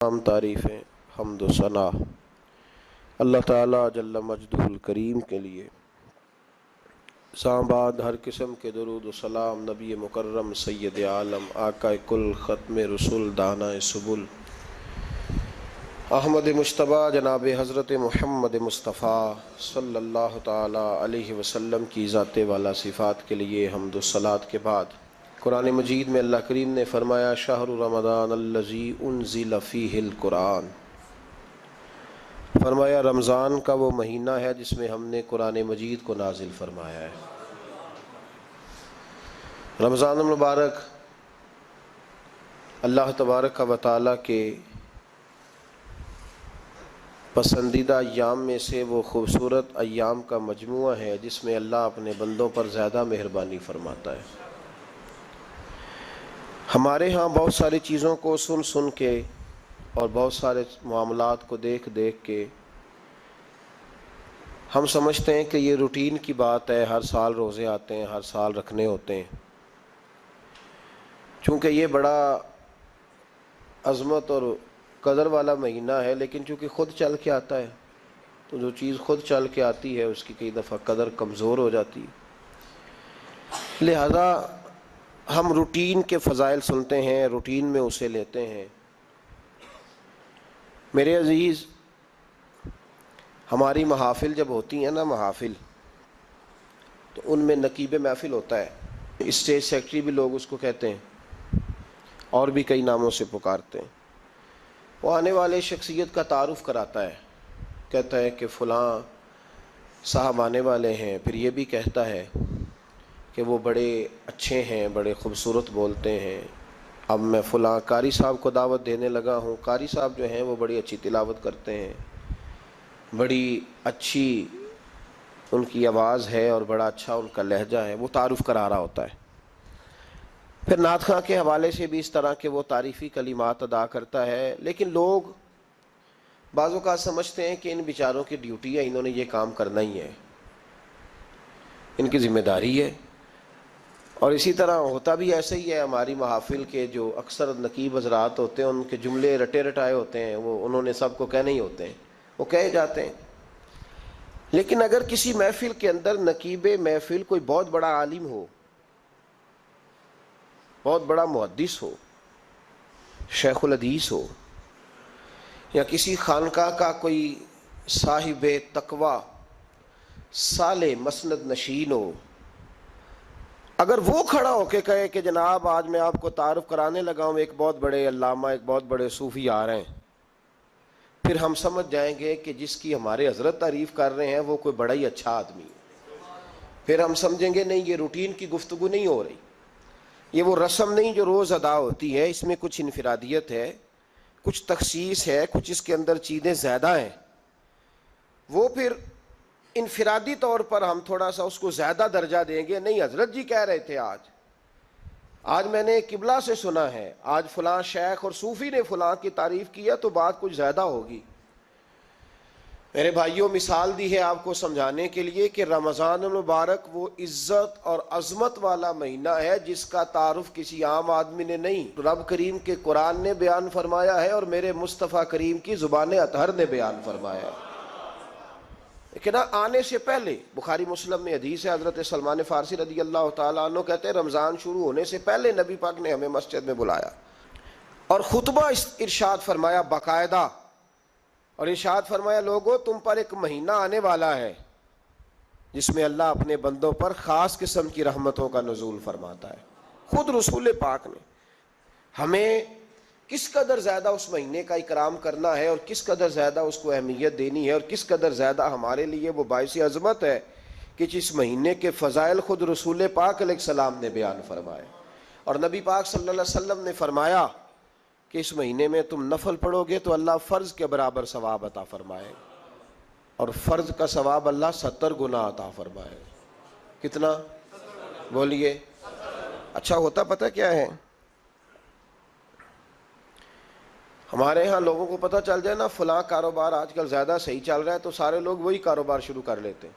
تمام تعریفیں حمد و ثنا اللہ تعالیٰ جل مجدہ الکریم کے لیے۔ بعد ہر قسم کے درود و سلام نبی مکرم سید عالم آقا کل ختم رسول دانا سبل احمد مجتبیٰ جناب حضرت محمد مصطفیٰ صلی اللہ تعالیٰ علیہ وسلم کی ذات والا صفات کے لیے حمد و صلات کے بعد قرآن مجید میں اللہ کریم نے فرمایا شہر رمضان الذی انزل فیہ القرآن، فرمایا رمضان کا وہ مہینہ ہے جس میں ہم نے قرآن مجید کو نازل فرمایا ہے۔ رمضان المبارک اللہ تبارک و تعالیٰ کے پسندیدہ ایام میں سے وہ خوبصورت ایام کا مجموعہ ہے جس میں اللہ اپنے بندوں پر زیادہ مہربانی فرماتا ہے۔ ہمارے ہاں بہت ساری چیزوں کو سن سن کے اور بہت سارے معاملات کو دیکھ دیکھ کے ہم سمجھتے ہیں کہ یہ روٹین کی بات ہے، ہر سال روزے آتے ہیں، ہر سال رکھنے ہوتے ہیں۔ چونکہ یہ بڑا عظمت اور قدر والا مہینہ ہے، لیکن چونکہ خود چل کے آتا ہے تو جو چیز خود چل کے آتی ہے اس کی کئی دفعہ قدر کمزور ہو جاتی ہے، لہذا ہم روٹین کے فضائل سنتے ہیں، روٹین میں اسے لیتے ہیں۔ میرے عزیز، ہماری محافل جب ہوتی ہیں نا، محافل تو ان میں نقیب محفل ہوتا ہے، اسٹیج سیکرٹری بھی لوگ اس کو کہتے ہیں اور بھی کئی ناموں سے پکارتے ہیں۔ وہ آنے والے شخصیت کا تعارف کراتا ہے، کہتا ہے کہ فلاں صاحب آنے والے ہیں، پھر یہ بھی کہتا ہے کہ وہ بڑے اچھے ہیں، بڑے خوبصورت بولتے ہیں، اب میں فلاں قاری صاحب کو دعوت دینے لگا ہوں۔ قاری صاحب جو ہیں وہ بڑی اچھی تلاوت کرتے ہیں، بڑی اچھی ان کی آواز ہے اور بڑا اچھا ان کا لہجہ ہے، وہ تعارف کرا رہا ہوتا ہے۔ پھر نعت خواں کے حوالے سے بھی اس طرح کے وہ تعریفی کلمات ادا کرتا ہے، لیکن لوگ بعض اوقات سمجھتے ہیں کہ ان بیچاروں کی ڈیوٹی ہے، انہوں نے یہ کام کرنا ہی ہے، ان کی ذمہ داری ہے۔ اور اسی طرح ہوتا بھی ایسا ہی ہے، ہماری محافل کے جو اکثر نقیب حضرات ہوتے ہیں ان کے جملے رٹے رٹائے ہوتے ہیں، وہ انہوں نے سب کو کہنے ہی ہوتے ہیں، وہ کہے جاتے ہیں۔ لیکن اگر کسی محفل کے اندر نقیب محفل کوئی بہت بڑا عالم ہو، بہت بڑا محدث ہو، شیخ الحدیث ہو، یا کسی خانقاہ کا کوئی صاحب تقوی صالح مسند نشین ہو، اگر وہ کھڑا ہو کے کہے کہ جناب آج میں آپ کو تعارف کرانے لگا ہوں ایک بہت بڑے علامہ، ایک بہت بڑے صوفی آ رہے ہیں، پھر ہم سمجھ جائیں گے کہ جس کی ہمارے حضرت تعریف کر رہے ہیں وہ کوئی بڑا ہی اچھا آدمی ہے۔ پھر ہم سمجھیں گے نہیں، یہ روٹین کی گفتگو نہیں ہو رہی، یہ وہ رسم نہیں جو روز ادا ہوتی ہے، اس میں کچھ انفرادیت ہے، کچھ تخصیص ہے، کچھ اس کے اندر چیزیں زیادہ ہیں۔ وہ پھر انفرادی طور پر ہم تھوڑا سا اس کو زیادہ درجہ دیں گے، نہیں حضرت جی کہہ رہے تھے آج میں نے قبلہ سے سنا ہے، آج فلاں شیخ اور صوفی نے فلاں کی تعریف کیا تو بات کچھ زیادہ ہوگی۔ میرے بھائیوں، مثال دی ہے آپ کو سمجھانے کے لیے کہ رمضان المبارک وہ عزت اور عظمت والا مہینہ ہے جس کا تعارف کسی عام آدمی نے نہیں، رب کریم کے قرآن نے بیان فرمایا ہے اور میرے مصطفیٰ کریم کی زبان اطہر نے بیان فرمایا ہے۔ لیکن آنے سے پہلے بخاری مسلم میں حدیث ہے، حضرت سلمان فارسی رضی اللہ تعالیٰ عنہ کہتے ہیں رمضان شروع ہونے سے پہلے نبی پاک نے ہمیں مسجد میں بلایا اور خطبہ ارشاد فرمایا باقاعدہ، اور ارشاد فرمایا لوگو تم پر ایک مہینہ آنے والا ہے جس میں اللہ اپنے بندوں پر خاص قسم کی رحمتوں کا نزول فرماتا ہے۔ خود رسول پاک نے ہمیں کس قدر زیادہ اس مہینے کا اکرام کرنا ہے اور کس قدر زیادہ اس کو اہمیت دینی ہے اور کس قدر زیادہ ہمارے لیے وہ باعث عظمت ہے کہ جس مہینے کے فضائل خود رسول پاک علیہ السلام نے بیان فرمائے۔ اور نبی پاک صلی اللہ علیہ وسلم نے فرمایا کہ اس مہینے میں تم نفل پڑھو گے تو اللہ فرض کے برابر ثواب عطا فرمائے، اور فرض کا ثواب اللہ 70 گنا عطا فرمائے۔ کتنا؟ بولیے۔ اچھا ہوتا پتہ کیا ہے؟ ہمارے ہاں لوگوں کو پتہ چل جائے نا فلاں کاروبار آج کل زیادہ صحیح چل رہا ہے تو سارے لوگ وہی کاروبار شروع کر لیتے ہیں۔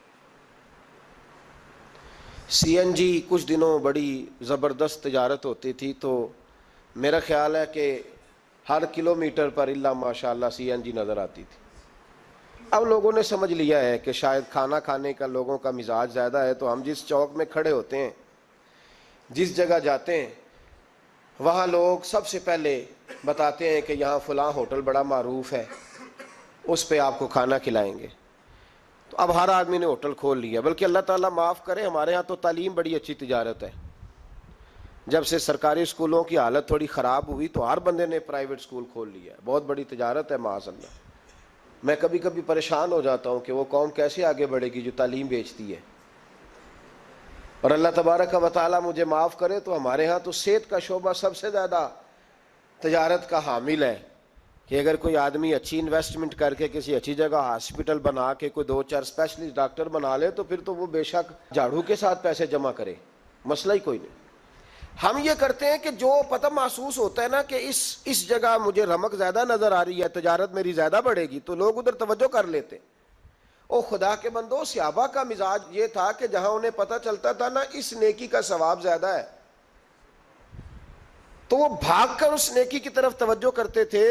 سی این جی کچھ دنوں بڑی زبردست تجارت ہوتی تھی، تو میرا خیال ہے کہ ہر کلومیٹر پر اللہ ماشاءاللہ CNG نظر آتی تھی۔ اب لوگوں نے سمجھ لیا ہے کہ شاید کھانا کھانے کا لوگوں کا مزاج زیادہ ہے، تو ہم جس چوک میں کھڑے ہوتے ہیں، جس جگہ جاتے ہیں، وہاں لوگ سب سے پہلے بتاتے ہیں کہ یہاں فلاں ہوٹل بڑا معروف ہے، اس پہ آپ کو کھانا کھلائیں گے۔ تو اب ہر آدمی نے ہوٹل کھول لیا، بلکہ اللہ تعالیٰ معاف کرے، ہمارے ہاں تو تعلیم بڑی اچھی تجارت ہے۔ جب سے سرکاری اسکولوں کی حالت تھوڑی خراب ہوئی تو ہر بندے نے پرائیویٹ اسکول کھول لیا ہے، بہت بڑی تجارت ہے معاذ اللہ۔ میں کبھی کبھی پریشان ہو جاتا ہوں کہ وہ قوم کیسے آگے بڑھے گی جو تعلیم بیچتی ہے۔ اور اللہ تبارک و تعالیٰ مجھے معاف کرے تو ہمارے ہاں تو صحت کا شعبہ سب سے زیادہ تجارت کا حامل ہے، کہ اگر کوئی آدمی اچھی انویسٹمنٹ کر کے کسی اچھی جگہ ہاسپٹل بنا کے کوئی 2-4 اسپیشلسٹ ڈاکٹر بنا لے تو پھر تو وہ بے شک جھاڑو کے ساتھ پیسے جمع کرے، مسئلہ ہی کوئی نہیں۔ ہم یہ کرتے ہیں کہ جو پتہ محسوس ہوتا ہے نا کہ اس جگہ مجھے رمق زیادہ نظر آ رہی ہے، تجارت میری زیادہ بڑھے گی، تو لوگ ادھر توجہ کر لیتے۔ او خدا کے بندو، صحابہ کا مزاج یہ تھا کہ جہاں انہیں پتہ چلتا تھا نا اس نیکی کا ثواب زیادہ ہے تو وہ بھاگ کر اس نیکی کی طرف توجہ کرتے تھے۔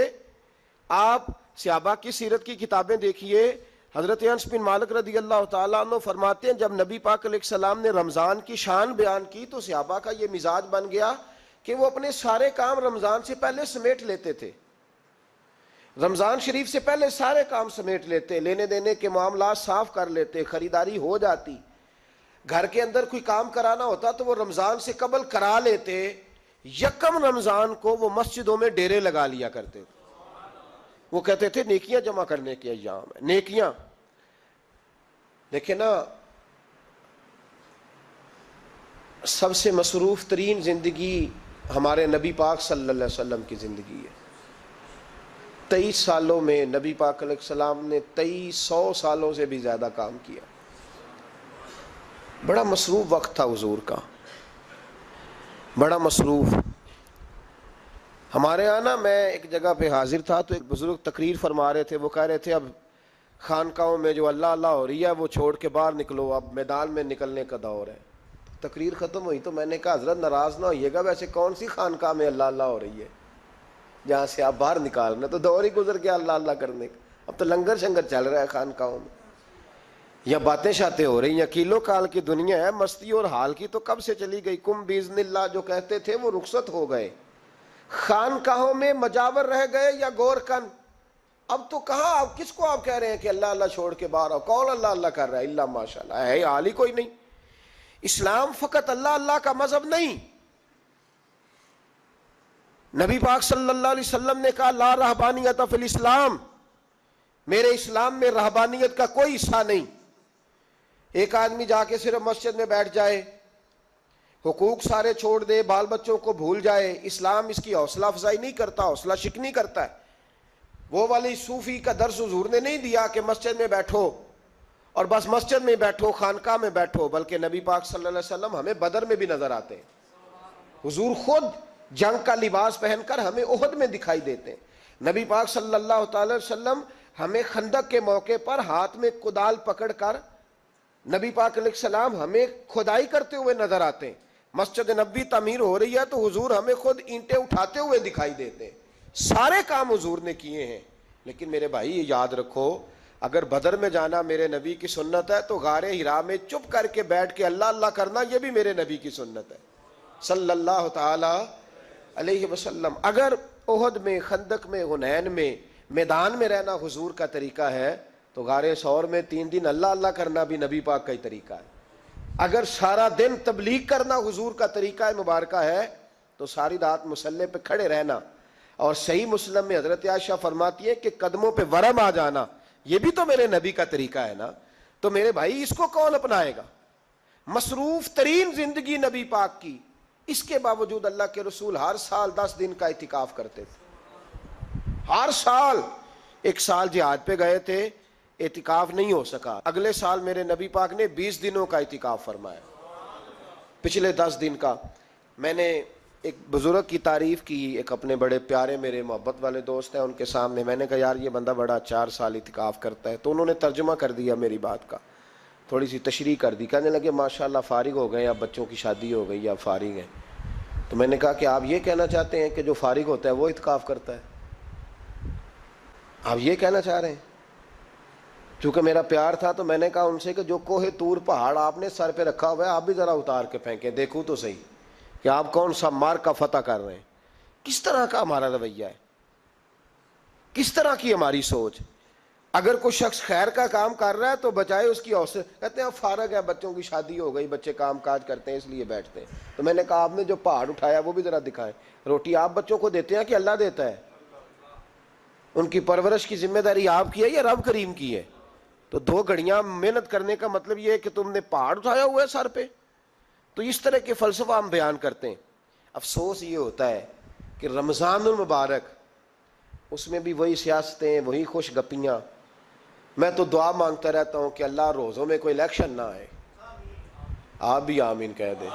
آپ صحابہ کی سیرت کی کتابیں دیکھیے، حضرت انس بن مالک رضی اللہ تعالیٰ عنہ فرماتے ہیں جب نبی پاک علیہ السلام نے رمضان کی شان بیان کی تو صحابہ کا یہ مزاج بن گیا کہ وہ اپنے سارے کام رمضان سے پہلے سمیٹ لیتے تھے، رمضان شریف سے پہلے سارے کام سمیٹ لیتے، لینے دینے کے معاملات صاف کر لیتے، خریداری ہو جاتی، گھر کے اندر کوئی کام کرانا ہوتا تو وہ رمضان سے قبل کرا لیتے، یکم رمضان کو وہ مسجدوں میں ڈیرے لگا لیا کرتے تھے۔ وہ کہتے تھے نیکیاں جمع کرنے کے ایام ہے، نیکیاں۔ دیکھیں نا، سب سے مصروف ترین زندگی ہمارے نبی پاک صلی اللہ علیہ وسلم کی زندگی ہے۔ 23 سالوں میں نبی پاک علیہ السلام نے 2300 سالوں سے بھی زیادہ کام کیا، بڑا مصروف وقت تھا حضور کا، بڑا مصروف۔ ہمارے یہاں نا، میں ایک جگہ پہ حاضر تھا تو ایک بزرگ تقریر فرما رہے تھے، وہ کہہ رہے تھے اب خانقاہوں میں جو اللہ اللہ ہو رہی ہے وہ چھوڑ کے باہر نکلو، اب میدان میں نکلنے کا دور ہے۔ تقریر ختم ہوئی تو میں نے کہا حضرت ناراض نہ ہوئیے گا، ویسے کون سی خانقاہ میں اللہ اللہ ہو رہی ہے جہاں سے آپ باہر نکالنا، تو دور ہی گزر گیا اللہ اللہ کرنے کا، اب تو لنگر شنگر چل رہا ہے خانقاہوں میں، یا باتیں شاتیں ہو رہی ہیں، کیلو کال کی دنیا ہے، مستی اور حال کی تو کب سے چلی گئی۔ کم باذن اللہ جو کہتے تھے وہ رخصت ہو گئے، خانقاہوں میں مجاور رہ گئے یا گورکن۔ اب تو کہاں، اب کس کو آپ کہہ رہے ہیں کہ اللہ اللہ چھوڑ کے باہر آؤ؟ کون اللہ اللہ کر رہا ہے؟ اللہ ماشاءاللہ ہے، حال ہی کوئی نہیں۔ اسلام فقط اللہ اللہ کا مذہب نہیں، نبی پاک صلی اللہ علیہ وسلم نے کہا لا رہبانیت فی الاسلام، میرے اسلام میں رہبانیت کا کوئی حصہ نہیں۔ ایک آدمی جا کے صرف مسجد میں بیٹھ جائے، حقوق سارے چھوڑ دے، بال بچوں کو بھول جائے، اسلام اس کی حوصلہ افزائی نہیں کرتا، حوصلہ شکنی کرتا ہے۔ وہ والی صوفی کا درس حضور نے نہیں دیا کہ مسجد میں بیٹھو اور بس مسجد میں بیٹھو، خانقاہ میں بیٹھو، بلکہ نبی پاک صلی اللہ علیہ وسلم ہمیں بدر میں بھی نظر آتے ہیں، حضور خود جنگ کا لباس پہن کر ہمیں احد میں دکھائی دیتے ہیں، نبی پاک صلی اللہ تعالی وسلم ہمیں خندق کے موقع پر ہاتھ میں کدال پکڑ کر نبی پاک علیہ السلام ہمیں کھدائی کرتے ہوئے نظر آتے ہیں، مسجد نبوی تعمیر ہو رہی ہے تو حضور ہمیں خود اینٹیں اٹھاتے ہوئے دکھائی دیتے ہیں، سارے کام حضور نے کیے ہیں۔ لیکن میرے بھائی یہ یاد رکھو، اگر بدر میں جانا میرے نبی کی سنت ہے تو غار حرا میں چپ کر کے بیٹھ کے اللہ اللہ کرنا یہ بھی میرے نبی کی سنت ہے صلی اللہ تعالی علیہ وسلم۔ اگر احد میں، خندق میں، حنین میں، میدان میں رہنا حضور کا طریقہ ہے تو غار ثور میں 3 دن اللہ اللہ کرنا بھی نبی پاک کا ہی طریقہ ہے۔ اگر سارا دن تبلیغ کرنا حضور کا طریقہ مبارکہ ہے تو ساری رات مصلی پہ کھڑے رہنا، اور صحیح مسلم میں حضرت عائشہ فرماتی ہے کہ قدموں پہ ورم آ جانا یہ بھی تو میرے نبی کا طریقہ ہے نا۔ تو میرے بھائی اس کو کون اپنائے گا؟ مصروف ترین زندگی نبی پاک کی، اس کے باوجود اللہ کے رسول ہر سال 10 دن کا اعتکاف کرتے تھے، ہر سال۔ ایک سال جہاد پہ گئے تھے، اعتکاف نہیں ہو سکا، اگلے سال میرے نبی پاک نے 20 دنوں کا اعتکاف فرمایا، پچھلے 10 دن کا۔ میں نے ایک بزرگ کی تعریف کی، ایک اپنے بڑے پیارے میرے محبت والے دوست ہیں، ان کے سامنے میں نے کہا یار یہ بندہ بڑا 4 سال اعتکاف کرتا ہے، تو انہوں نے ترجمہ کر دیا میری بات کا، تھوڑی سی تشریح کر دی، کہنے لگے ماشاءاللہ فارغ ہو گئے، اب بچوں کی شادی ہو گئی، اب فارغ ہیں۔ تو میں نے کہا کہ آپ یہ کہنا چاہتے ہیں کہ جو فارغ ہوتا ہے وہ اعتکاف کرتا ہے؟ آپ یہ کہنا چاہ رہے ہیں؟ چونکہ میرا پیار تھا تو میں نے کہا ان سے کہ جو کوہ طور پہاڑ آپ نے سر پہ رکھا ہوا ہے آپ بھی ذرا اتار کے پھینکیں، دیکھوں تو صحیح کہ آپ کون سا مار کا فتح کر رہے ہیں۔ کس طرح کا ہمارا رویہ ہے، کس طرح کی ہماری سوچ۔ اگر کوئی شخص خیر کا کام کر رہا ہے تو بجائے اس کی حوصلے، کہتے ہیں فارغ ہے، بچوں کی شادی ہو گئی، بچے کام کاج کرتے ہیں اس لیے بیٹھتے ہیں۔ تو میں نے کہا آپ نے جو پہاڑ اٹھایا وہ بھی ذرا دکھائیں۔ روٹی آپ بچوں کو دیتے ہیں کہ اللہ دیتا ہے؟ ان کی پرورش کی ذمہ داری آپ کی ہے یا رب کریم کی ہے؟ تو 2 گھڑیاں محنت کرنے کا مطلب یہ ہے کہ تم نے پہاڑ اٹھایا ہوا ہے سر پہ؟ تو اس طرح کے فلسفہ ہم بیان کرتے ہیں۔ افسوس یہ ہوتا ہے کہ رمضان المبارک، اس میں بھی وہی سیاستیں، وہی خوش گپیاں۔ میں تو دعا مانگتا رہتا ہوں کہ اللہ روزوں میں کوئی الیکشن نہ آئے، آپ بھی آمین کہہ دیں،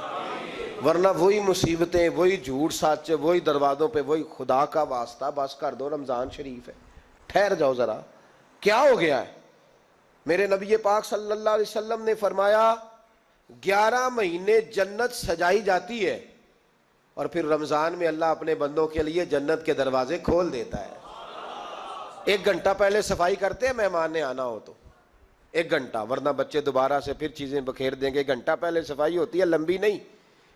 ورنہ وہی مصیبتیں، وہی جھوٹ سچ، وہی دروازوں پہ وہی۔ خدا کا واسطہ بس کر دو، رمضان شریف ہے، ٹھہر جاؤ ذرا، کیا ہو گیا ہے؟ میرے نبی پاک صلی اللہ علیہ وسلم نے فرمایا 11 مہینے جنت سجائی جاتی ہے اور پھر رمضان میں اللہ اپنے بندوں کے لیے جنت کے دروازے کھول دیتا ہے۔ 1 گھنٹہ پہلے صفائی کرتے ہیں مہمان نے آنا ہو تو، 1 گھنٹہ، ورنہ بچے دوبارہ سے پھر چیزیں بکھیر دیں گے۔ 1 گھنٹہ پہلے صفائی ہوتی ہے، لمبی نہیں،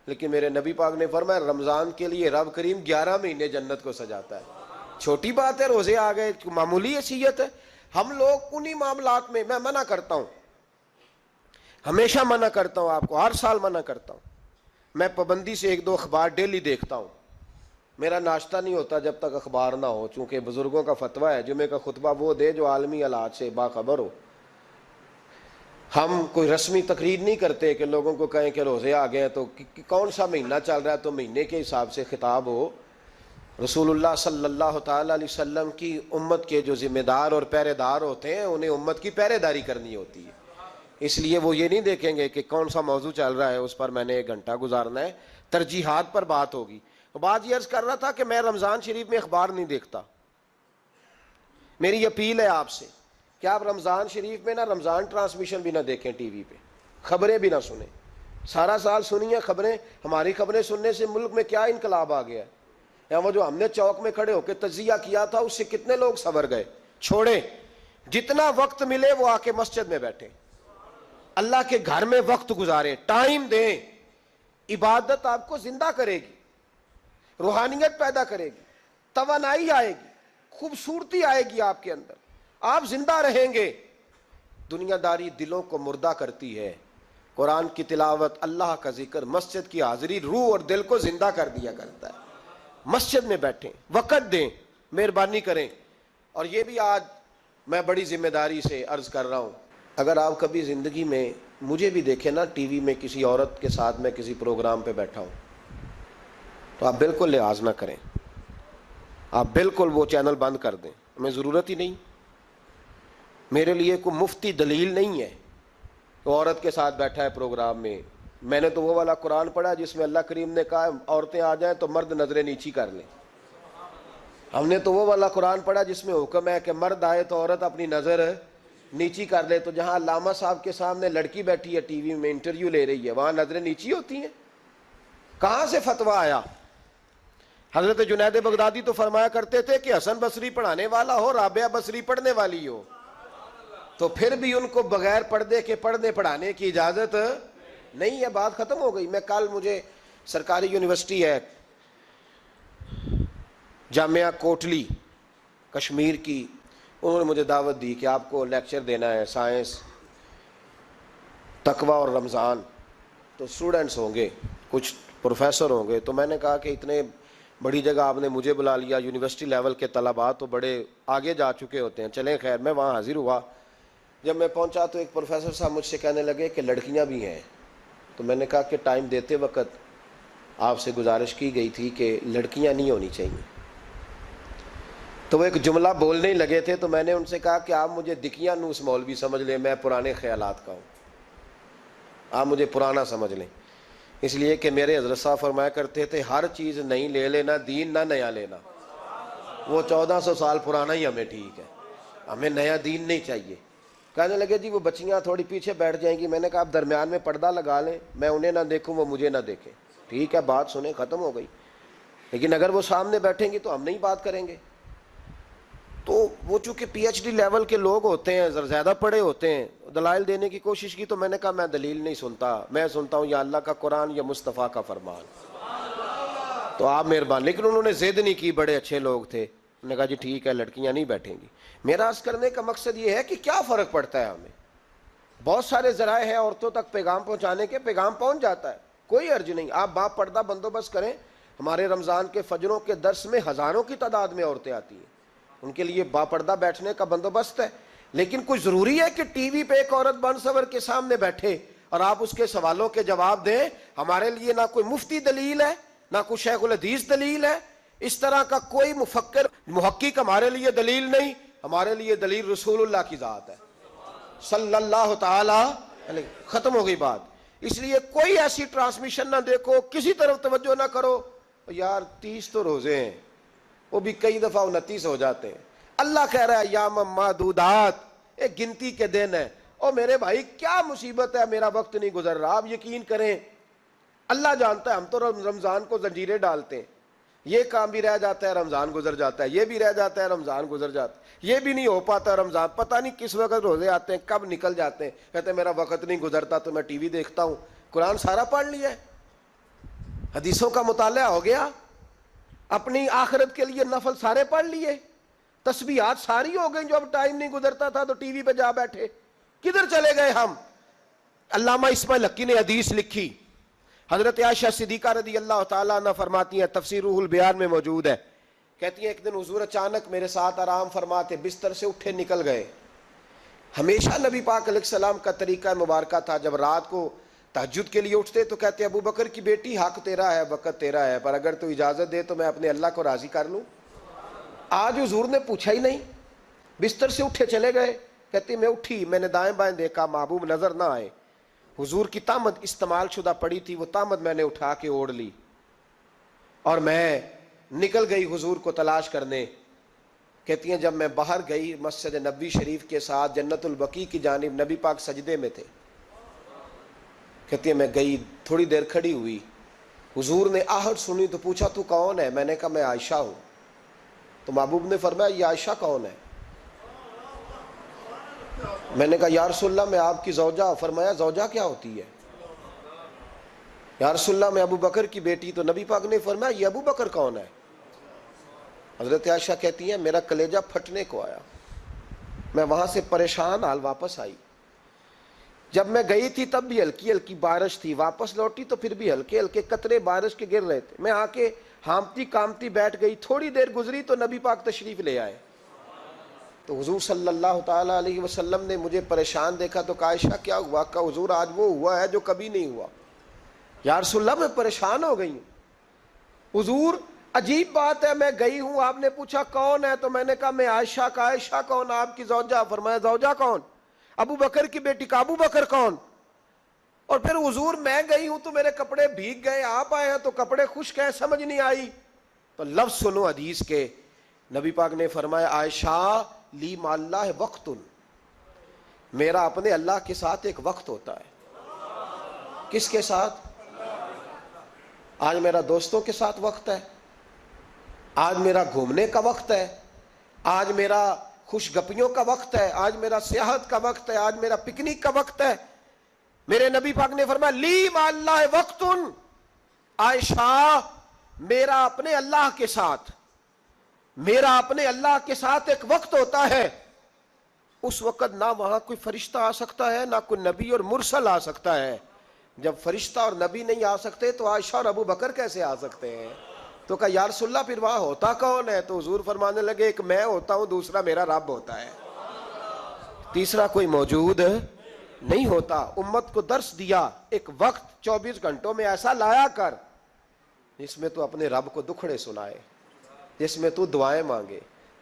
لیکن میرے نبی پاک نے فرمایا رمضان کے لیے رب کریم 11 مہینے جنت کو سجاتا ہے۔ چھوٹی بات ہے، روزے آ گئے، معمولی حیثیت ہے۔ ہم لوگ انہی معاملات میں، میں منع کرتا ہوں، ہمیشہ منع کرتا ہوں، آپ کو ہر سال منع کرتا ہوں، میں پابندی سے 1-2 اخبار ڈیلی دیکھتا ہوں۔ میرا ناشتہ نہیں ہوتا جب تک اخبار نہ ہو، چونکہ بزرگوں کا فتویٰ ہے جمعے کا خطبہ وہ دے جو عالمی حالات سے باخبر ہو۔ ہم کوئی رسمی تقریر نہیں کرتے کہ لوگوں کو کہیں کہ روزے آ گئے تو کون سا مہینہ چل رہا ہے تو مہینے کے حساب سے خطاب ہو۔ رسول اللہ صلی اللہ تعالیٰ علیہ وسلم کی امت کے جو ذمہ دار اور پہرے دار ہوتے ہیں انہیں امت کی پہرے داری کرنی ہوتی ہے، اس لیے وہ یہ نہیں دیکھیں گے کہ کون سا موضوع چل رہا ہے اس پر میں نے 1 گھنٹہ گزارنا ہے، ترجیحات پر بات ہوگی۔ بات یہ عرض کر رہا تھا کہ میں رمضان شریف میں اخبار نہیں دیکھتا۔ میری اپیل ہے آپ سے کہ آپ رمضان شریف میں نہ رمضان ٹرانسمیشن بھی نہ دیکھیں، ٹی وی پہ خبریں بھی نہ سنیں۔ سارا سال سنیے خبریں، ہماری خبریں سننے سے ملک میں کیا انقلاب آ گیا ہے؟ یا وہ جو ہم نے چوک میں کھڑے ہو کے تجزیہ کیا تھا اس سے کتنے لوگ سنور گئے؟ چھوڑیں، جتنا وقت ملے وہ آ کے مسجد میں بیٹھیں، اللہ کے گھر میں وقت گزاریں، ٹائم دیں۔ عبادت آپ کو زندہ کرے گی، روحانیت پیدا کرے گی، توانائی آئے گی، خوبصورتی آئے گی آپ کے اندر، آپ زندہ رہیں گے۔ دنیا داری دلوں کو مردہ کرتی ہے، قرآن کی تلاوت، اللہ کا ذکر، مسجد کی حاضری روح اور دل کو زندہ کر دیا کرتا ہے۔ مسجد میں بیٹھیں، وقت دیں، مہربانی کریں۔ اور یہ بھی آج میں بڑی ذمہ داری سے عرض کر رہا ہوں، اگر آپ کبھی زندگی میں مجھے بھی دیکھیں نا ٹی وی میں کسی عورت کے ساتھ میں کسی پروگرام پہ بیٹھا ہوں تو آپ بالکل لحاظ نہ کریں، آپ بالکل وہ چینل بند کر دیں، ہمیں ضرورت ہی نہیں۔ میرے لیے کوئی مفتی دلیل نہیں ہے وہ عورت کے ساتھ بیٹھا ہے پروگرام میں۔ میں نے تو وہ والا قرآن پڑھا جس میں اللہ کریم نے کہا عورتیں آ جائیں تو مرد نظریں نیچی کر لیں۔ ہم نے تو وہ والا قرآن پڑھا جس میں حکم ہے کہ مرد آئے تو عورت اپنی نظر نیچی کر لے۔ تو جہاں علامہ صاحب کے سامنے لڑکی بیٹھی ہے ٹی وی میں انٹرویو لے رہی ہے وہاں نظریں نیچی ہوتی ہیں؟ کہاں سے فتویٰ آیا؟ حضرت جنید بغدادی تو فرمایا کرتے تھے کہ حسن بصری پڑھانے والا ہو، رابعہ بصری پڑھنے والی ہو، تو پھر بھی ان کو بغیر پردے کے پڑھنے پڑھانے کی اجازت نہیں ہے۔ بات ختم ہو گئی۔ میں کل، مجھے سرکاری یونیورسٹی ہے جامعہ کوٹلی کشمیر کی، انہوں نے مجھے دعوت دی کہ آپ کو لیکچر دینا ہے سائنس، تقوی اور رمضان۔ تو اسٹوڈنٹس ہوں گے، کچھ پروفیسر ہوں گے، تو میں نے کہا کہ اتنے بڑی جگہ آپ نے مجھے بلا لیا، یونیورسٹی لیول کے طلباء تو بڑے آگے جا چکے ہوتے ہیں، چلیں خیر۔ میں وہاں حاضر ہوا، جب میں پہنچا تو ایک پروفیسر صاحب مجھ سے کہنے لگے کہ لڑکیاں بھی ہیں۔ تو میں نے کہا کہ ٹائم دیتے وقت آپ سے گزارش کی گئی تھی کہ لڑکیاں نہیں ہونی چاہیے۔ تو وہ ایک جملہ بولنے ہی لگے تھے، تو میں نے ان سے کہا کہ آپ مجھے دکھیاں نوس مولوی سمجھ لیں، میں پرانے خیالات کا ہوں، آپ مجھے پرانا سمجھ لیں، اس لیے کہ میرے حضرت صاحب فرمایا کرتے تھے ہر چیز نہیں لے لینا، دین نہ نیا لینا۔ وہ 1400 سال پرانا ہی ہمیں ٹھیک ہے، ہمیں نیا دین نہیں چاہیے۔ کہنے لگے جی وہ بچیاں تھوڑی پیچھے بیٹھ جائیں گی۔ میں نے کہا آپ درمیان میں پردہ لگا لیں، میں انہیں نہ دیکھوں وہ مجھے نہ دیکھیں، ٹھیک ہے، بات سنیں، ختم ہو گئی۔ لیکن اگر وہ سامنے بیٹھیں گی تو ہم نہیں بات کریں گے۔ تو وہ چونکہ پی ایچ ڈی لیول کے لوگ ہوتے ہیں، زیادہ پڑھے ہوتے ہیں، دلائل دینے کی کوشش کی تو میں نے کہا میں دلیل نہیں سنتا، میں سنتا ہوں یا اللہ کا قرآن یا مصطفیٰ کا فرمان. تو آپ مہربان. لیکن انہوں نے ضد نہیں کی، بڑے اچھے لوگ تھے. انہوں نے کہا جی ٹھیک ہے، لڑکیاں نہیں بیٹھیں گی. میرا عرض کرنے کا مقصد یہ ہے کہ کیا فرق پڑتا ہے ہمیں. بہت سارے ذرائع ہیں عورتوں تک پیغام پہنچانے کے، پیغام پہنچ جاتا ہے، کوئی حرج نہیں. آپ باپ پردہ بندوبست کریں. ہمارے رمضان کے فجروں کے درس میں ہزاروں کی تعداد میں عورتیں آتی ہیں، ان کے لیے باپردہ بیٹھنے کا بندوبست ہے. لیکن کوئی ضروری ہے کہ ٹی وی پہ ایک عورت بن سور کے سامنے بیٹھے اور آپ اس کے سوالوں کے جواب دیں؟ ہمارے لیے نہ کوئی مفتی دلیل ہے، نہ کوئی شیخ الحدیث دلیل ہے، اس طرح کا کوئی مفکر محقق ہمارے لیے دلیل نہیں. ہمارے لیے دلیل رسول اللہ کی ذات ہے صلی اللہ تعالی علیہ. ختم ہو گئی بات. اس لیے کوئی ایسی ٹرانسمیشن نہ دیکھو، کسی طرف توجہ نہ کرو. یار 30 تو روزے ہیں، وہ بھی کئی دفعہ 29 ہو جاتے ہیں. اللہ کہہ رہا ہے ایام معدودات، ایک گنتی کے دن ہے. اور میرے بھائی کیا مصیبت ہے، میرا وقت نہیں گزر رہا. آپ یقین کریں اللہ جانتا ہے، ہم تو رمضان کو زنجیریں ڈالتے ہیں. یہ کام بھی رہ جاتا ہے، رمضان گزر جاتا ہے، یہ بھی رہ جاتا ہے، رمضان گزر جاتا ہے، یہ بھی نہیں ہو پاتا رمضان. پتہ نہیں کس وقت روزے آتے ہیں، کب نکل جاتے ہیں. کہتے ہیں میرا وقت نہیں گزرتا تو میں ٹی وی دیکھتا ہوں. قرآن سارا پڑھ لیا ہے، حدیثوں کا مطالعہ ہو گیا، اپنی آخرت کے لیے نفل سارے پڑھ لیے، تسبیحات ساری ہو گئی. جو اب ٹائم نہیں گزرتا تھا تو ٹی وی پہ جا بیٹھے. کدھر چلے گئے ہم؟ علامہ اسماعیل حقی نے حدیث لکھی، حضرت عائشہ صدیقہ رضی اللہ تعالیٰ عنہ فرماتی ہیں، تفسیر روح البیان میں موجود ہے. کہتی ہیں ایک دن حضور اچانک میرے ساتھ آرام فرماتے، بستر سے اٹھے نکل گئے. ہمیشہ نبی پاک علیہ السلام کا طریقہ مبارکہ تھا، جب رات کو تہجد کے لیے اٹھتے تو کہتے ابو بکر کی بیٹی حق تیرا ہے، وقت تیرا ہے، پر اگر تو اجازت دے تو میں اپنے اللہ کو راضی کر لوں. آج حضور نے پوچھا ہی نہیں، بستر سے اٹھے چلے گئے. کہتی میں اٹھی، میں نے دائیں بائیں دیکھا، محبوب نظر نہ آئے. حضور کی تامد استعمال شدہ پڑی تھی، وہ تامد میں نے اٹھا کے اوڑھ لی اور میں نکل گئی حضور کو تلاش کرنے. کہتی ہیں جب میں باہر گئی مسجد نبوی شریف کے ساتھ جنت البقیع کی جانب، نبی پاک سجدے میں تھے. کہتی ہیں میں گئی، تھوڑی دیر کھڑی ہوئی، حضور نے آہٹ سنی تو پوچھا تو کون ہے؟ میں نے کہا میں عائشہ ہوں. تو محبوب نے فرمایا یہ عائشہ کون ہے؟ میں نے کہا یا رسول اللہ میں آپ کی زوجہ. فرمایا زوجہ کیا ہوتی ہے؟ یا رسول اللہ میں ابو بکر کی بیٹی. تو نبی پاک نے فرمایا یہ ابو بکر کون ہے؟ حضرت عائشہ کہتی ہیں میرا کلیجہ پھٹنے کو آیا. میں وہاں سے پریشان حال واپس آئی. جب میں گئی تھی تب بھی ہلکی ہلکی بارش تھی، واپس لوٹی تو پھر بھی ہلکے ہلکے قطرے بارش کے گر رہے تھے. میں آ کے ہامتی کامتی بیٹھ گئی. تھوڑی دیر گزری تو نبی پاک تشریف لے آئے. تو حضور صلی اللہ تعالیٰ علیہ وسلم نے مجھے پریشان دیکھا تو کہا عائشہ کیا ہوا؟ کہا حضور آج وہ ہوا ہے جو کبھی نہیں ہوا. یا رسول اللہ میں پریشان ہو گئی ہوں. حضور عجیب بات ہے، میں گئی ہوں، آپ نے پوچھا کون ہے تو میں نے کہا میں عائشہ. کا عائشہ کون؟ آپ کی زوجہ. فرمایا زوجہ کون؟ ابو بکر کی بیٹی. کا ابو بکر کون؟ اور پھر حضور میں گئی ہوں تو میرے کپڑے بھیگ گئے، آپ آئے ہیں تو کپڑے خشک ہیں، سمجھ نہیں آئی. تو لفظ سنو حدیث کے، نبی پاک نے فرمایا عائشہ لی مع اللہ وقت، میرا اپنے اللہ کے ساتھ ایک وقت ہوتا ہے. کس کے ساتھ؟ آج میرا دوستوں کے ساتھ وقت ہے، آج میرا گھومنے کا وقت ہے، آج میرا خوش گپیوں کا وقت ہے، آج میرا سیاحت کا وقت ہے، آج میرا پکنک کا وقت ہے. میرے نبی پاک نے فرمایا لی مع اللہ وقت، عائشہ میرا اپنے اللہ کے ساتھ، میرا اپنے اللہ کے ساتھ ایک وقت ہوتا ہے. اس وقت نہ وہاں کوئی فرشتہ آ سکتا ہے، نہ کوئی نبی اور مرسل آ سکتا ہے. جب فرشتہ اور نبی نہیں آ سکتے تو عائشہ اور ابو بکر کیسے آ سکتے ہیں؟ تو کہا یا رسول اللہ پھر وہاں ہوتا کون ہے؟ تو حضور فرمانے لگے ایک میں ہوتا ہوں، دوسرا میرا رب ہوتا ہے، تیسرا کوئی موجود نہیں ہوتا. امت کو درس دیا ایک وقت 24 گھنٹوں میں ایسا لایا کر جس میں تو اپنے رب کو دکھڑے سنائے، جس میں تو دعائیں مانگے،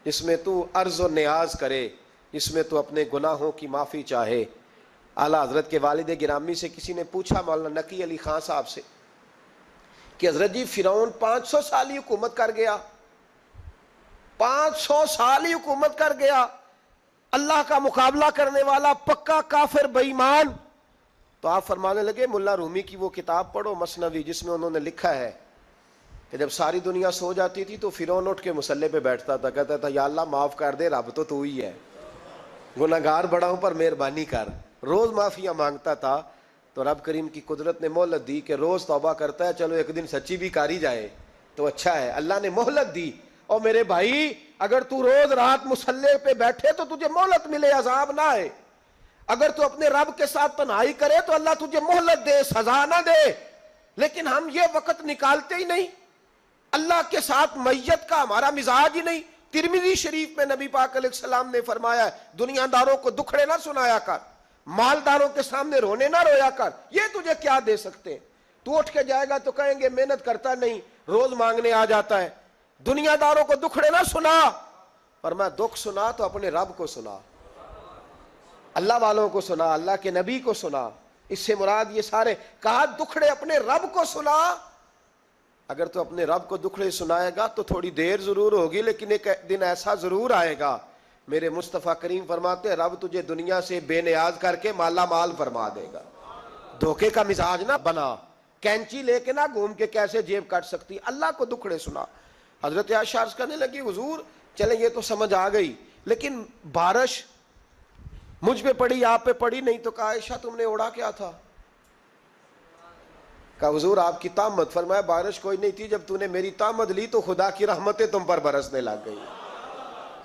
جس میں تو عرض و نیاز کرے، جس میں تو اپنے گناہوں کی معافی چاہے. اعلیٰ حضرت کے والد گرامی سے کسی نے پوچھا مولانا نقی علی خان صاحب سے کہ حضرت جی فرعون 500 سال ہی حکومت کر گیا، 500 سال ہی حکومت کر گیا، اللہ کا مقابلہ کرنے والا پکا کافر بے ایمان. تو آپ فرمانے لگے ملا رومی کی وہ کتاب پڑھو مثنوی، جس میں انہوں نے لکھا ہے کہ جب ساری دنیا سو جاتی تھی تو فرعون اٹھ کے مصلے پہ بیٹھتا تھا، کہتا تھا یا اللہ معاف کر دے، رب تو ہی ہے، گناہگار بڑا ہوں پر مہربانی کر، روز معافیاں مانگتا تھا۔ تو رب کریم کی قدرت نے مہلت دی کہ روز توبہ کرتا ہے، چلو ایک دن سچی بھی کاری جائے تو اچھا ہے، اللہ نے مہلت دی۔ اور میرے بھائی اگر تو روز رات مصلے پہ بیٹھے تو تجھے مہلت ملے، عذاب نہ آئے۔ اگر تو اپنے رب کے ساتھ تنہائی کرے تو اللہ تجھے مہلت دے، سزا نہ دے۔ لیکن ہم یہ وقت نکالتے ہی نہیں، اللہ کے ساتھ میت کا ہمارا مزاج ہی نہیں۔ ترمذی شریف میں نبی پاک علیہ السلام نے فرمایا ہے دنیا داروں کو دکھڑے نہ سنایا کر، مالداروں کے سامنے رونے نہ رویا کر، یہ تجھے کیا دے سکتے ہیں؟ تو اٹھ کے جائے گا تو کہیں گے محنت کرتا نہیں، روز مانگنے آ جاتا ہے۔ دنیا داروں کو دکھڑے نہ سنا، پر میں دکھ سنا تو اپنے رب کو سنا، اللہ والوں کو سنا، اللہ کے نبی کو سنا۔ اس سے مراد یہ سارے کہا دکھڑے اپنے رب کو سنا۔ اگر تو اپنے رب کو دکھڑے سنائے گا تو تھوڑی دیر ضرور ہوگی، لیکن ایک دن ایسا ضرور آئے گا، میرے مصطفیٰ کریم فرماتے ہیں رب تجھے دنیا سے بے نیاز کر کے مالا مال فرما دے گا۔ دھوکے کا مزاج نہ بنا، کینچی لے کے نہ گھوم کے کیسے جیب کاٹ سکتی، اللہ کو دکھڑے سنا۔ حضرت عائشہ عرض کرنے لگی حضور چلیں یہ تو سمجھ آ گئی، لیکن بارش مجھ پہ پڑی آپ پہ پڑی نہیں، تو کہا عائشہ تم نے اوڑا کیا تھا؟ کہا حضور آپ کی طامت، فرمایا بارش کوئی نہیں تھی، جب تو نے میری طامت لی تو خدا کی رحمتیں تم پر برسنے لگ گئی۔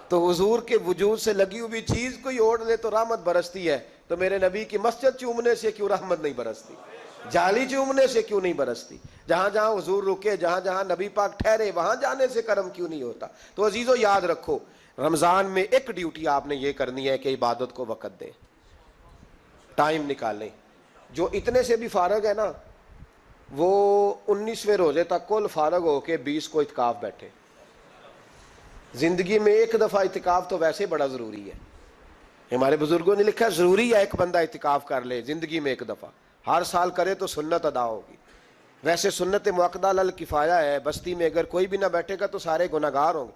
تو حضور کے وجود سے لگی ہوئی چیز کوئی اوڑھ لے تو رحمت برستی ہے، تو میرے نبی کی مسجد چومنے سے کیوں رحمت نہیں برستی؟ جالی چومنے سے کیوں نہیں برستی؟ جہاں جہاں حضور رکے، جہاں جہاں نبی پاک ٹھہرے، وہاں جانے سے کرم کیوں نہیں ہوتا؟ تو عزیزو یاد رکھو، رمضان میں ایک ڈیوٹی آپ نے یہ کرنی ہے کہ عبادت کو وقت دیں، ٹائم نکالیں۔ جو اتنے سے بھی فارغ ہے نا، وہ 19ویں روزے تک کل فارغ ہو کے 20 کو اعتکاف بیٹھے۔ زندگی میں ایک دفعہ اعتکاف تو ویسے بڑا ضروری ہے، ہمارے بزرگوں نے لکھا ضروری ہے ایک بندہ اعتکاف کر لے زندگی میں ایک دفعہ، ہر سال کرے تو سنت ادا ہوگی۔ ویسے سنت مؤکدہ الکفایہ ہے، بستی میں اگر کوئی بھی نہ بیٹھے گا تو سارے گناہگار ہوں گے۔